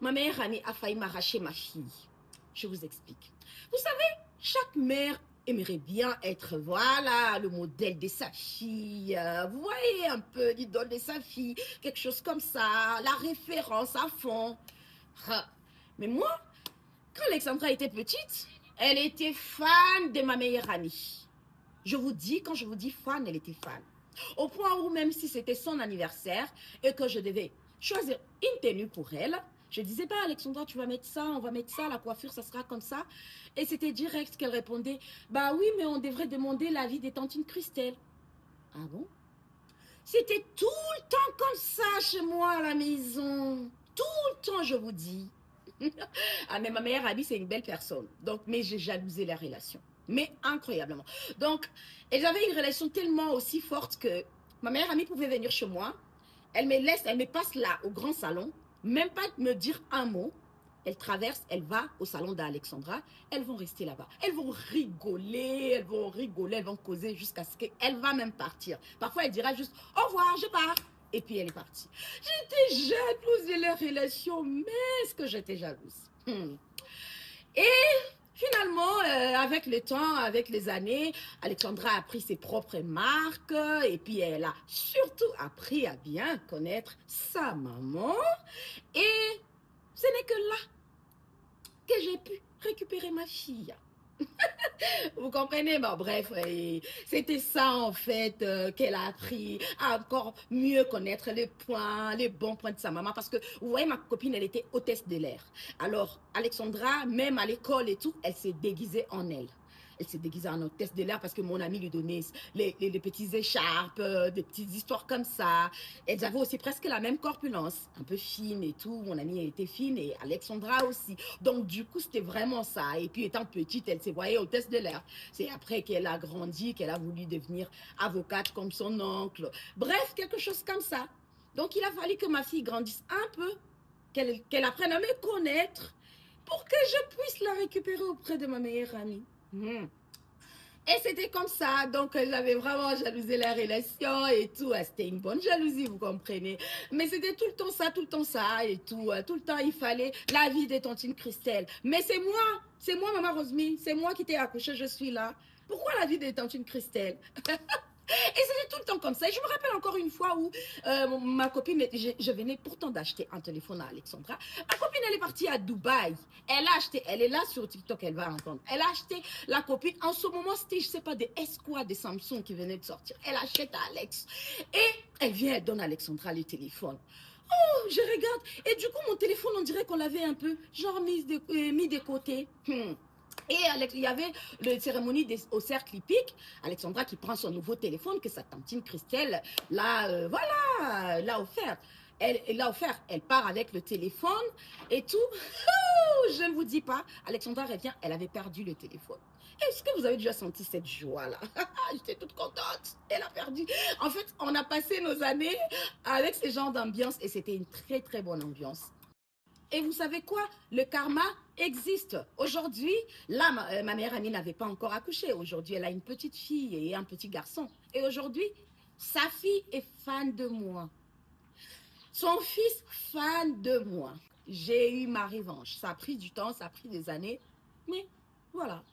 ma meilleure amie a failli m'arracher ma fille. Je vous explique. Vous savez, chaque mère aimerait bien être, voilà, le modèle de sa fille. Vous voyez un peu l'idole de sa fille, quelque chose comme ça, la référence à fond. Mais moi, quand Alexandra était petite, elle était fan de ma meilleure amie. Je vous dis, quand je vous dis fan, elle était fan. Au point où même si c'était son anniversaire et que je devais choisir une tenue pour elle, je disais, bah Alexandra, tu vas mettre ça, on va mettre ça, la coiffure, ça sera comme ça. Et c'était direct qu'elle répondait, bah oui, mais on devrait demander l'avis des tantines Christelle. Ah bon? C'était tout le temps comme ça chez moi à la maison. Tout le temps, je vous dis. Ah, mais ma meilleure amie, c'est une belle personne. Donc, mais j'ai jalousé la relation. Mais incroyablement. Donc, elles avaient une relation tellement aussi forte que ma meilleure amie pouvait venir chez moi. Elle me passe là, au grand salon, même pas me dire un mot. Elle traverse, elle va au salon d'Alexandra. Elles vont rester là-bas. Elles vont rigoler, elles vont causer jusqu'à ce qu'elle va même partir. Parfois, elle dira juste au revoir, je pars. Et puis, elle est partie. J'étais jalouse de leur relation, mais est-ce que j'étais jalouse? Et finalement, avec le temps, avec les années, Alexandra a pris ses propres marques et puis elle a surtout appris à bien connaître sa maman. Et ce n'est que là que j'ai pu récupérer ma fille. Vous comprenez? Bon, bref, c'était ça en fait qu'elle a appris à encore mieux connaître les points, les bons points de sa maman. Parce que, vous voyez, ma copine, elle était hôtesse de l'air. Alors, Alexandra, même à l'école et tout, elle s'est déguisée en elle. Elle s'est déguisée en hôtesse de l'air parce que mon ami lui donnait les petites écharpes, des petites histoires comme ça. Elles avaient aussi presque la même corpulence, un peu fine et tout. Mon amie, elle était fine et Alexandra aussi. Donc, du coup, c'était vraiment ça. Et puis, étant petite, elle s'est voyée hôtesse de l'air. C'est après qu'elle a grandi, qu'elle a voulu devenir avocate comme son oncle. Bref, quelque chose comme ça. Donc, il a fallu que ma fille grandisse un peu, qu'elle apprenne à me connaître pour que je puisse la récupérer auprès de ma meilleure amie. Et c'était comme ça, donc j'avais vraiment jalousé la relation et tout. C'était une bonne jalousie, vous comprenez. Mais c'était tout le temps ça et tout. Tout le temps, il fallait la vie de tontine Christelle. Mais c'est moi, maman Rosemie, c'est moi qui t'ai accouché, je suis là. Pourquoi la vie de tontine Christelle? Et c'était tout le temps comme ça. Et je me rappelle encore une fois où ma copine, je venais pourtant d'acheter un téléphone à Alexandra. Ma copine, elle est partie à Dubaï. Elle a acheté, elle est là sur TikTok, elle va entendre. Elle a acheté la copine. En ce moment, c'était, je sais pas, des S-Quad, des Samsung qui venaient de sortir. Elle achète à Alex. Et elle vient, elle donne à Alexandra le téléphone. Oh, je regarde. Et du coup, mon téléphone, on dirait qu'on l'avait un peu, genre, mis de côté. Et il y avait la cérémonie au cercle hippique. Alexandra qui prend son nouveau téléphone que sa tantine Christelle voilà, l'a offert. Elle l'a offert. Elle part avec le téléphone et tout. Oh, je ne vous dis pas. Alexandra revient. Elle avait perdu le téléphone. Est-ce que vous avez déjà senti cette joie-là? J'étais toute contente. Elle a perdu. En fait, on a passé nos années avec ce genre d'ambiance et c'était une très, très bonne ambiance. Et vous savez quoi? Le karma existe. Aujourd'hui, là, ma meilleure amie n'avait pas encore accouché. Aujourd'hui, elle a une petite fille et un petit garçon. Et aujourd'hui, sa fille est fan de moi. Son fils, fan de moi. J'ai eu ma revanche. Ça a pris du temps, ça a pris des années. Mais voilà.